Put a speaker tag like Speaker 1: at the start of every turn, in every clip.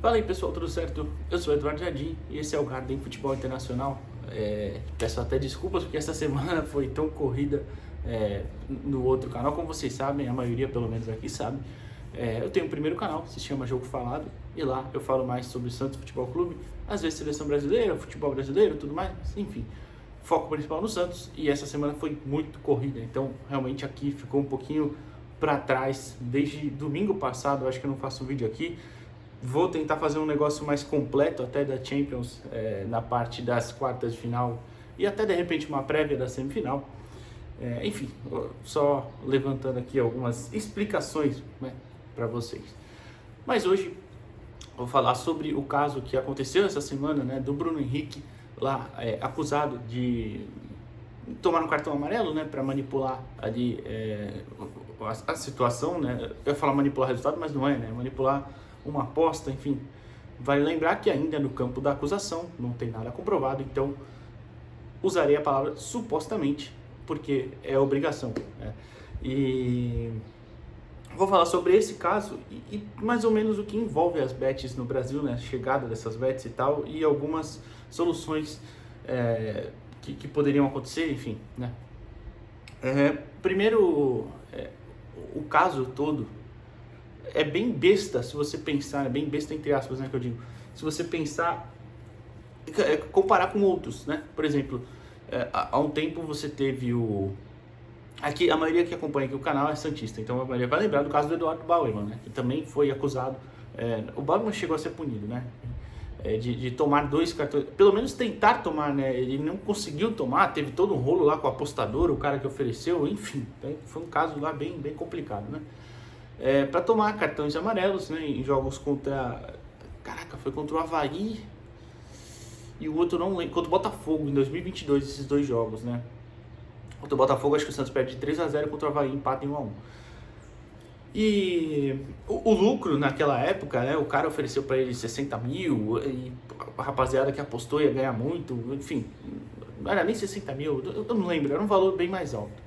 Speaker 1: Fala aí pessoal, tudo certo? Eu sou o Eduardo Jardim e esse é o Garden Futebol Internacional. Peço até desculpas porque essa semana foi tão corrida no outro canal, como vocês sabem, a maioria pelo menos aqui sabe. Eu tenho um primeiro canal, se chama Jogo Falado, e lá eu falo mais sobre o Santos Futebol Clube, às vezes seleção brasileira, futebol brasileiro, tudo mais, enfim. Foco principal no Santos, e essa semana foi muito corrida, então realmente aqui ficou um pouquinho para trás. Desde domingo passado eu acho que eu não faço um vídeo aqui. Vou tentar fazer um negócio mais completo até da Champions, na parte das quartas de final e até de repente uma prévia da semifinal. Enfim, só levantando aqui algumas explicações, né, para vocês. Mas hoje vou falar sobre o caso que aconteceu essa semana, né, do Bruno Henrique, lá acusado de tomar um cartão amarelo, né, para manipular ali a situação, né. Eu ia falar manipular o resultado, mas não é, né, manipular uma aposta, enfim. Vale lembrar que ainda é no campo da acusação, não tem nada comprovado, então usarei a palavra supostamente, porque é obrigação, né? E vou falar sobre esse caso e mais ou menos o que envolve as bets no Brasil, né? A chegada dessas bets e tal, e algumas soluções que poderiam acontecer, enfim, né? Primeiro, o caso todo é bem besta, se você pensar, é bem besta entre aspas, né, que eu digo, se você pensar, comparar com outros, né, por exemplo, há um tempo você teve aqui a maioria que acompanha aqui o canal é santista, então a maioria vai lembrar do caso do Eduardo Bauerman, né, que também foi acusado, o Bauerman chegou a ser punido, né, de tomar 2 cartões, pelo menos tentar tomar, né, ele não conseguiu tomar, teve todo um rolo lá com o apostador, o cara que ofereceu, enfim, foi um caso lá bem complicado, né. Para tomar cartões amarelos, né, em jogos contra... Caraca, foi contra o Avaí e o outro não lembro, contra o Botafogo em 2022, esses dois jogos, né. Contra o Botafogo, acho que o Santos perde de 3-0, contra o Avaí empata em 1-1. E o lucro naquela época, né, o cara ofereceu para ele 60 mil e a rapaziada que apostou ia ganhar muito, enfim, não era nem 60 mil, eu não lembro, era um valor bem mais alto.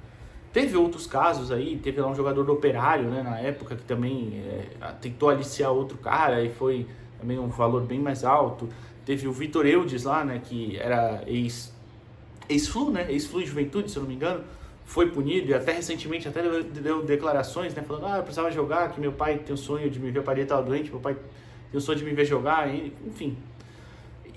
Speaker 1: Teve outros casos aí, teve lá um jogador do Operário, né, na época, que também tentou aliciar outro cara e foi também um valor bem mais alto. Teve o Vitor Eudes lá, né, que era ex-Flu, né, ex-Flu e Juventude, se eu não me engano, foi punido e até recentemente até deu declarações, né, falando, eu precisava jogar, que meu pai tem o sonho de me ver, o pai dele estava doente, meu pai tem o sonho de me ver jogar, enfim.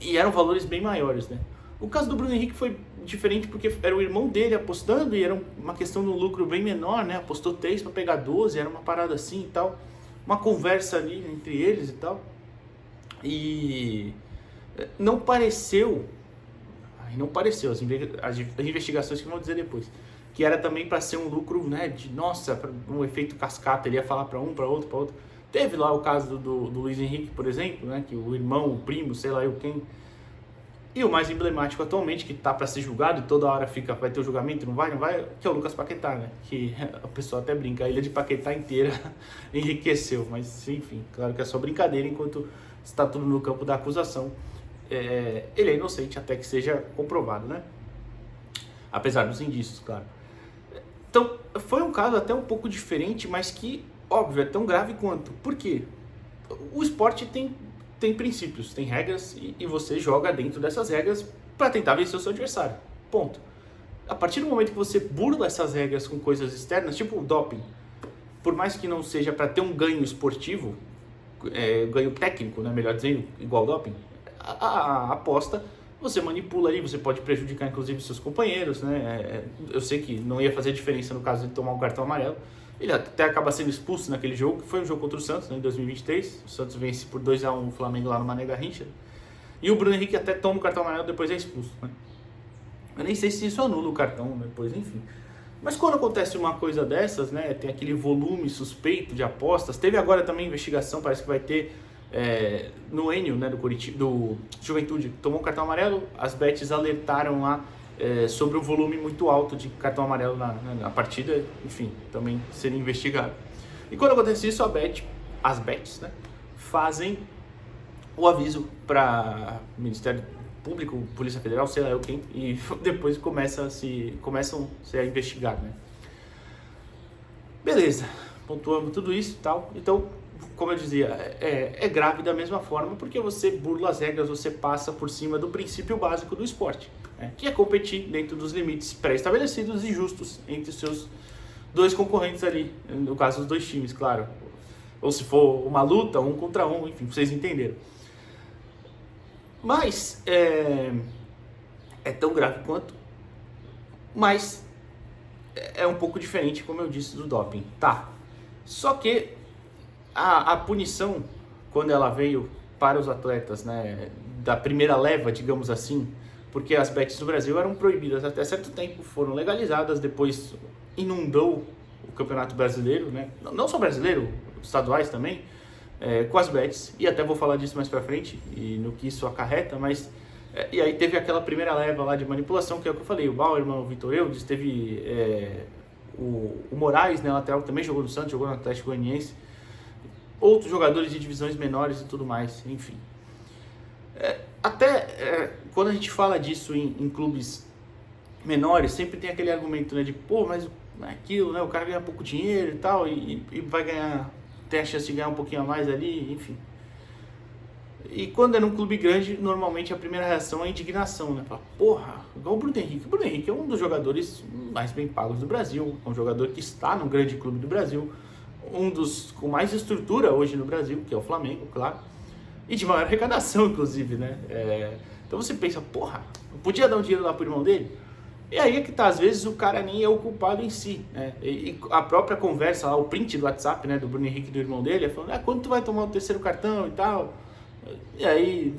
Speaker 1: E eram valores bem maiores, né. O caso do Bruno Henrique foi diferente porque era o irmão dele apostando e era uma questão de um lucro bem menor, né? Apostou 3 para pegar 12, era uma parada assim e tal. Uma conversa ali entre eles e tal. E não pareceu, as investigações que vão dizer depois, que era também para ser um lucro, né, de nossa, um efeito cascata, ele ia falar para um, para outro, para outro. Teve lá o caso do Luiz Henrique, por exemplo, né, que o irmão, o primo, sei lá eu quem. E o mais emblemático atualmente, que tá para ser julgado e toda hora vai ter o julgamento, não vai, que é o Lucas Paquetá, né? Que a pessoa até brinca, a ilha de Paquetá inteira enriqueceu, mas enfim, claro que é só brincadeira enquanto está tudo no campo da acusação. Ele é inocente até que seja comprovado, né? Apesar dos indícios, claro. Então, foi um caso até um pouco diferente, mas que, óbvio, é tão grave quanto. Por quê? O esporte tem princípios, tem regras e você joga dentro dessas regras para tentar vencer o seu adversário, ponto. A partir do momento que você burla essas regras com coisas externas, tipo o doping, por mais que não seja para ter um ganho esportivo, ganho técnico, né, melhor dizendo, igual doping, a aposta você manipula ali, você pode prejudicar inclusive seus companheiros, né. Eu sei que não ia fazer diferença no caso de tomar um cartão amarelo. Ele até acaba sendo expulso naquele jogo, que foi um jogo contra o Santos, né, em 2023. O Santos vence por 2-1 o Flamengo lá no Mané Garrincha. E o Bruno Henrique até toma o cartão amarelo, depois é expulso, né? Eu nem sei se isso anula o cartão depois, enfim. Mas quando acontece uma coisa dessas, né, tem aquele volume suspeito de apostas. Teve agora também investigação, parece que vai ter no Enio, né, do Juventude, tomou um cartão amarelo. As bets alertaram lá sobre o volume muito alto de cartão amarelo na partida, enfim, também seria investigado. E quando acontece isso, as bets, né, fazem o aviso para o Ministério Público, Polícia Federal, sei lá eu quem, e depois começam a ser investigados, né. Beleza, pontuamos tudo isso e tal, então como eu dizia, é grave da mesma forma, porque você burla as regras, você passa por cima do princípio básico do esporte, né? Que é competir dentro dos limites pré-estabelecidos e justos entre os seus dois concorrentes ali, no caso dos dois times, claro. Ou se for uma luta, 1 contra 1, enfim, vocês entenderam. Mas é tão grave quanto, mas é um pouco diferente, como eu disse, do doping, tá? Só que a punição, quando ela veio para os atletas, né, da primeira leva, digamos assim, porque as bets no Brasil eram proibidas até certo tempo, foram legalizadas, depois inundou o Campeonato Brasileiro, né? Não só brasileiro, estaduais também, com as bets, e até vou falar disso mais pra frente, e no que isso acarreta, mas... e aí teve aquela primeira leva lá de manipulação, que é o que eu falei, o Bauerman, o Vitor Eudes, teve o Moraes, né, lateral, que também jogou no Santos, jogou no Atlético Goianiense, outros jogadores de divisões menores e tudo mais, enfim. Quando a gente fala disso em clubes menores, sempre tem aquele argumento, né, de pô, mas aquilo, né, o cara ganha pouco dinheiro e tal, e vai ganhar, tem a chance de ganhar um pouquinho a mais ali, enfim. E quando é num clube grande, normalmente a primeira reação é a indignação, né? Fala, porra, igual o Bruno Henrique. O Bruno Henrique é um dos jogadores mais bem pagos do Brasil, é um jogador que está num grande clube do Brasil, um dos com mais estrutura hoje no Brasil, que é o Flamengo, claro, e de maior arrecadação, inclusive, né? Então você pensa, porra, podia dar um dinheiro lá pro irmão dele? E aí é que tá, às vezes o cara nem é o culpado em si, né? E a própria conversa lá, o print do WhatsApp, né, do Bruno Henrique e do irmão dele, é falando, quando tu vai tomar o terceiro cartão e tal? E aí,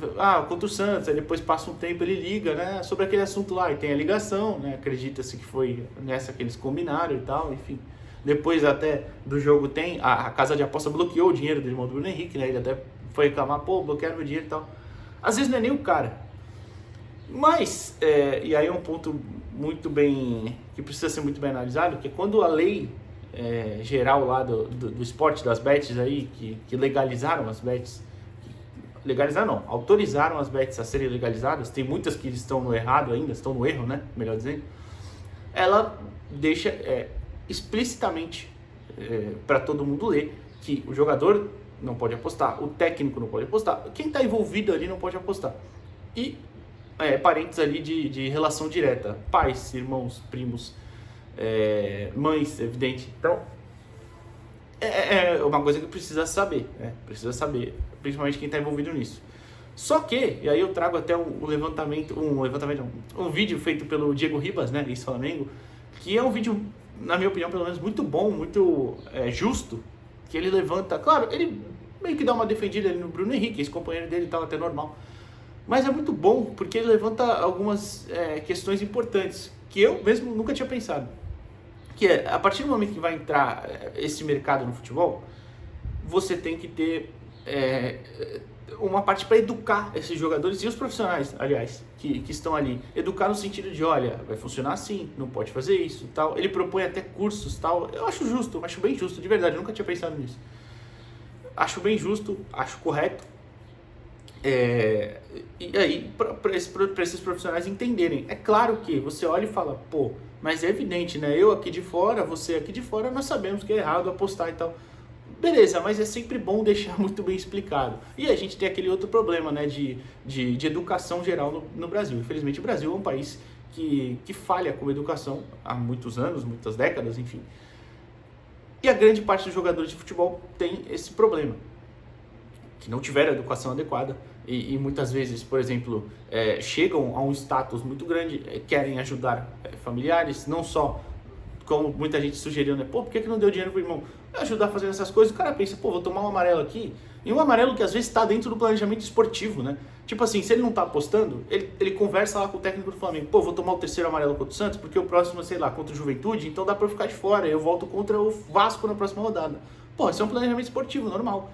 Speaker 1: contra o Santos, aí depois passa um tempo, ele liga, né, sobre aquele assunto lá, e tem a ligação, né, acredita-se que foi nessa que eles combinaram e tal, enfim. Depois até do jogo tem, a casa de aposta bloqueou o dinheiro do irmão do Bruno Henrique, né, ele até foi reclamar, pô, bloquearam meu dinheiro e tal. Às vezes não é nem o cara. Mas, e aí é um ponto muito bem, que precisa ser muito bem analisado, que é quando a lei geral lá do esporte, das bets aí, que legalizaram as bets, legalizaram não, autorizaram as bets a serem legalizadas, tem muitas que estão no errado ainda, estão no erro, né, melhor dizendo, ela deixa explicitamente para todo mundo ler que o jogador não pode apostar, o técnico não pode apostar, quem está envolvido ali não pode apostar. E parentes ali de relação direta, pais, irmãos, primos, mães, evidente. Então, é uma coisa que precisa saber, né? Precisa saber, principalmente quem está envolvido nisso. Só que, e aí eu trago até um vídeo feito pelo Diego Ribas, né, ex-Flamengo, que é um vídeo, na minha opinião, pelo menos, muito bom, muito justo, que ele levanta, claro, ele meio que dá uma defendida ali no Bruno Henrique, esse companheiro dele estava até normal, mas é muito bom, porque ele levanta algumas questões importantes, que eu mesmo nunca tinha pensado. Que a partir do momento que vai entrar esse mercado no futebol, você tem que ter uma parte para educar esses jogadores e os profissionais, aliás, que estão ali. Educar no sentido de, olha, vai funcionar assim, não pode fazer isso, tal. Ele propõe até cursos, tal. Eu acho justo, acho bem justo, de verdade, eu nunca tinha pensado nisso. Acho bem justo, acho correto. E aí, para esses profissionais entenderem. É claro que você olha e fala, pô, mas é evidente, né? Eu aqui de fora, você aqui de fora, nós sabemos que é errado apostar e tal. Beleza, mas é sempre bom deixar muito bem explicado. E a gente tem aquele outro problema, né, de educação geral no Brasil. Infelizmente, o Brasil é um país que falha com educação há muitos anos, muitas décadas, enfim. E a grande parte dos jogadores de futebol tem esse problema, que não tiveram a educação adequada e muitas vezes, por exemplo, chegam a um status muito grande, querem ajudar familiares, não só, como muita gente sugeriu, né? Pô, por que não deu dinheiro pro irmão? Ajudar a fazer essas coisas, o cara pensa, pô, vou tomar um amarelo aqui, e um amarelo que às vezes está dentro do planejamento esportivo, né? Tipo assim, se ele não tá apostando, ele conversa lá com o técnico do Flamengo, pô, vou tomar o terceiro amarelo contra o Santos, porque o próximo, sei lá, contra o Juventude, então dá pra eu ficar de fora, eu volto contra o Vasco na próxima rodada. Pô, isso é um planejamento esportivo, normal.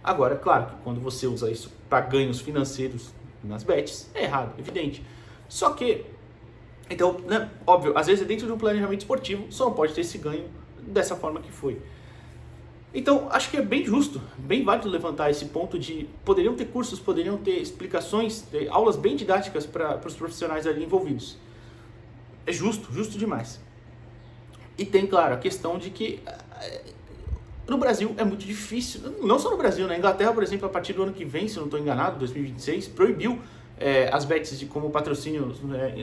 Speaker 1: Agora, claro que quando você usa isso para ganhos financeiros nas bets, é errado, evidente. Só que, então, né, óbvio, às vezes é dentro de um planejamento esportivo, só não pode ter esse ganho dessa forma que foi. Então, acho que é bem justo, bem válido levantar esse ponto de poderiam ter cursos, poderiam ter explicações, ter aulas bem didáticas para os profissionais ali envolvidos. É justo, justo demais. E tem, claro, a questão de que No Brasil é muito difícil, não só no Brasil, na Inglaterra, por exemplo, a partir do ano que vem, se eu não estou enganado, 2026, proibiu as bets como patrocínio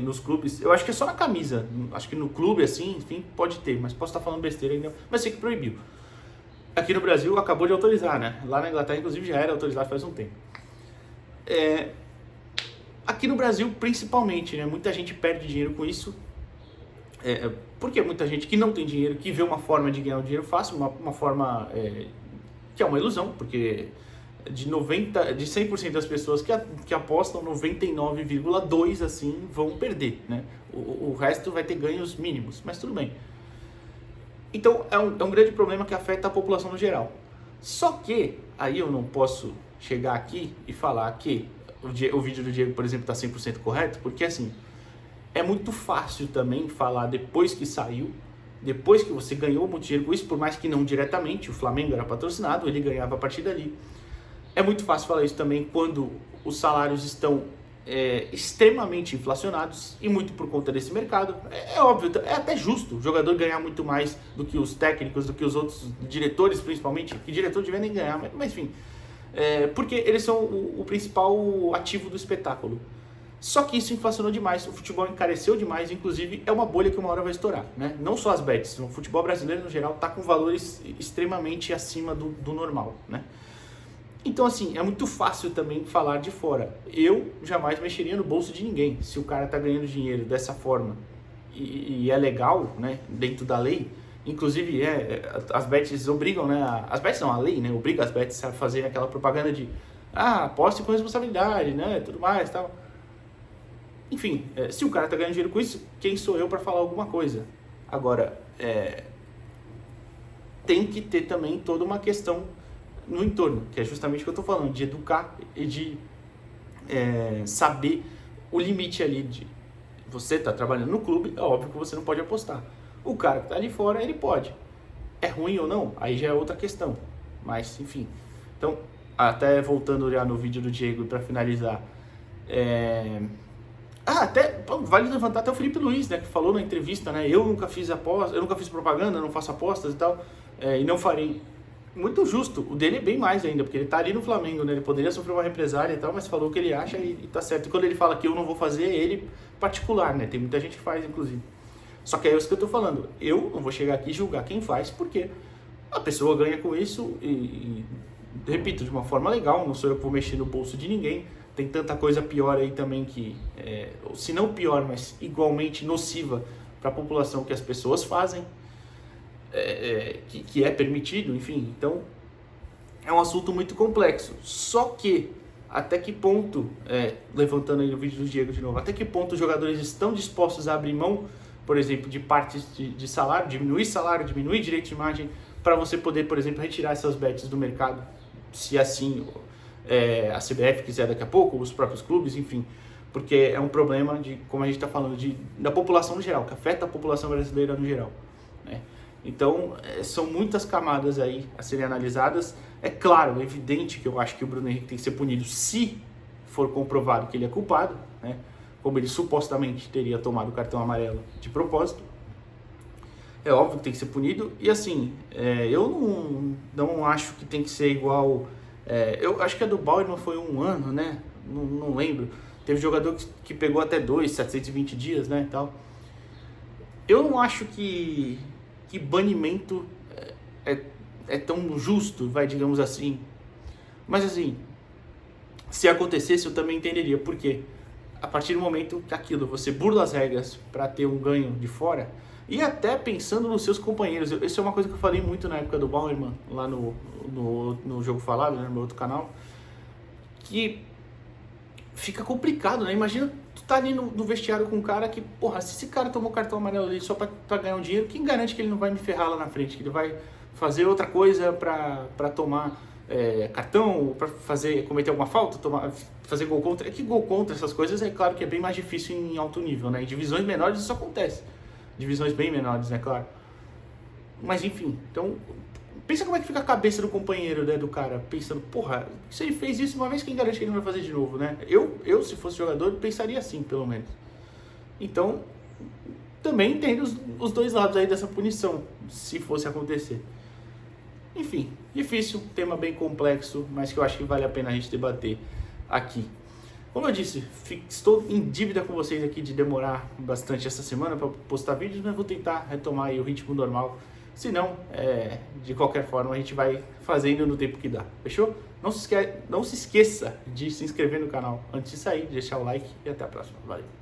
Speaker 1: nos clubes. Eu acho que é só na camisa, acho que no clube, assim, enfim, pode ter, mas posso estar falando besteira ainda, mas sei que proibiu. Aqui no Brasil acabou de autorizar, né? Lá na Inglaterra, inclusive, já era autorizado faz um tempo. Aqui no Brasil, principalmente, né? Muita gente perde dinheiro com isso. Porque muita gente que não tem dinheiro, que vê uma forma de ganhar o dinheiro fácil, uma forma que é uma ilusão, porque de 100% das pessoas que apostam, 99,2% assim vão perder, né? O resto vai ter ganhos mínimos, mas tudo bem. Então é um grande problema que afeta a população no geral. Só que aí eu não posso chegar aqui e falar que o vídeo do Diego, por exemplo, está 100% correto, porque assim, é muito fácil também falar depois que saiu, depois que você ganhou muito dinheiro com isso, por mais que não diretamente, o Flamengo era patrocinado, ele ganhava a partir dali. É muito fácil falar isso também quando os salários estão extremamente inflacionados e muito por conta desse mercado. É óbvio, é até justo o jogador ganhar muito mais do que os técnicos, do que os outros diretores, principalmente, que diretor devia nem ganhar, mas enfim, porque eles são o principal ativo do espetáculo. Só que isso inflacionou demais, o futebol encareceu demais, inclusive é uma bolha que uma hora vai estourar, né? Não só as bets, o futebol brasileiro no geral está com valores extremamente acima do normal, né? Então assim, é muito fácil também falar de fora. Eu jamais mexeria no bolso de ninguém. Se o cara está ganhando dinheiro dessa forma e é legal, né, dentro da lei, inclusive as bets obrigam, né, as bets não, a lei, né, obriga as bets a fazer aquela propaganda de aposte com responsabilidade, né, tudo mais, tal. Enfim, se o cara está ganhando dinheiro com isso, quem sou eu para falar alguma coisa? Agora, tem que ter também toda uma questão no entorno, que é justamente o que eu estou falando, de educar e de saber o limite ali de você tá trabalhando no clube, é óbvio que você não pode apostar. O cara que está ali fora, ele pode. É ruim ou não? Aí já é outra questão. Mas, enfim. Então, até voltando já no vídeo do Diego para finalizar, até vale levantar até o Felipe Luiz, né, que falou na entrevista, né, eu nunca fiz aposta, eu nunca fiz propaganda, não faço apostas e tal, e não farei. Muito justo, o dele é bem mais ainda, porque ele tá ali no Flamengo, né? Ele poderia sofrer uma represália e tal, mas falou o que ele acha e tá certo. E quando ele fala que eu não vou fazer, é ele particular, né? Tem muita gente que faz, inclusive. Só que é isso que eu tô falando. Eu não vou chegar aqui e julgar quem faz, porque a pessoa ganha com isso e repito, de uma forma legal, não sou eu que vou mexer no bolso de ninguém. Tem tanta coisa pior aí também que, se não pior, mas igualmente nociva para a população que as pessoas fazem. Que é permitido, enfim, então é um assunto muito complexo. Só que até que ponto, levantando aí o vídeo do Diego de novo, até que ponto os jogadores estão dispostos a abrir mão, por exemplo, de partes de salário, diminuir direito de imagem, para você poder, por exemplo, retirar essas bets do mercado, se assim a CBF quiser daqui a pouco, os próprios clubes, enfim, porque é um problema de, como a gente está falando, da população no geral, que afeta a população brasileira no geral, né? Então, são muitas camadas aí a serem analisadas. É claro, é evidente que eu acho que o Bruno Henrique tem que ser punido se for comprovado que ele é culpado, né? Como ele supostamente teria tomado o cartão amarelo de propósito. É óbvio que tem que ser punido. E assim, eu não acho que tem que ser igual... eu acho que a do Bauerman foi 1 ano, né? Não lembro. Teve jogador que pegou até 720 dias, né? E tal. Eu não acho que banimento é tão justo, digamos assim. Mas assim, se acontecesse eu também entenderia, porque a partir do momento que aquilo, você burla as regras para ter um ganho de fora, e até pensando nos seus companheiros, isso é uma coisa que eu falei muito na época do Bauerman, lá no Jogo Falado, né, no meu outro canal, que fica complicado, né? Imagina tu tá ali no vestiário com um cara que, porra, se esse cara tomou cartão amarelo ali só pra ganhar um dinheiro, quem garante que ele não vai me ferrar lá na frente? Que ele vai fazer outra coisa pra tomar cartão, pra cometer alguma falta, fazer gol contra? É que gol contra, essas coisas, é claro que é bem mais difícil em alto nível, né? Em divisões menores isso acontece. Divisões bem menores, né, claro. Mas enfim, então... Pensa como é que fica a cabeça do companheiro, né, do cara, pensando, porra, se ele fez isso uma vez, quem garante que ele não vai fazer de novo, né? Eu se fosse jogador, pensaria assim, pelo menos. Então, também entendo os dois lados aí dessa punição, se fosse acontecer. Enfim, difícil, tema bem complexo, mas que eu acho que vale a pena a gente debater aqui. Como eu disse, estou em dívida com vocês aqui de demorar bastante essa semana para postar vídeos, mas vou tentar retomar aí o ritmo normal. Se não, de qualquer forma, a gente vai fazendo no tempo que dá. Fechou? Não se esqueça de se inscrever no canal antes de sair, deixar o like e até a próxima. Valeu!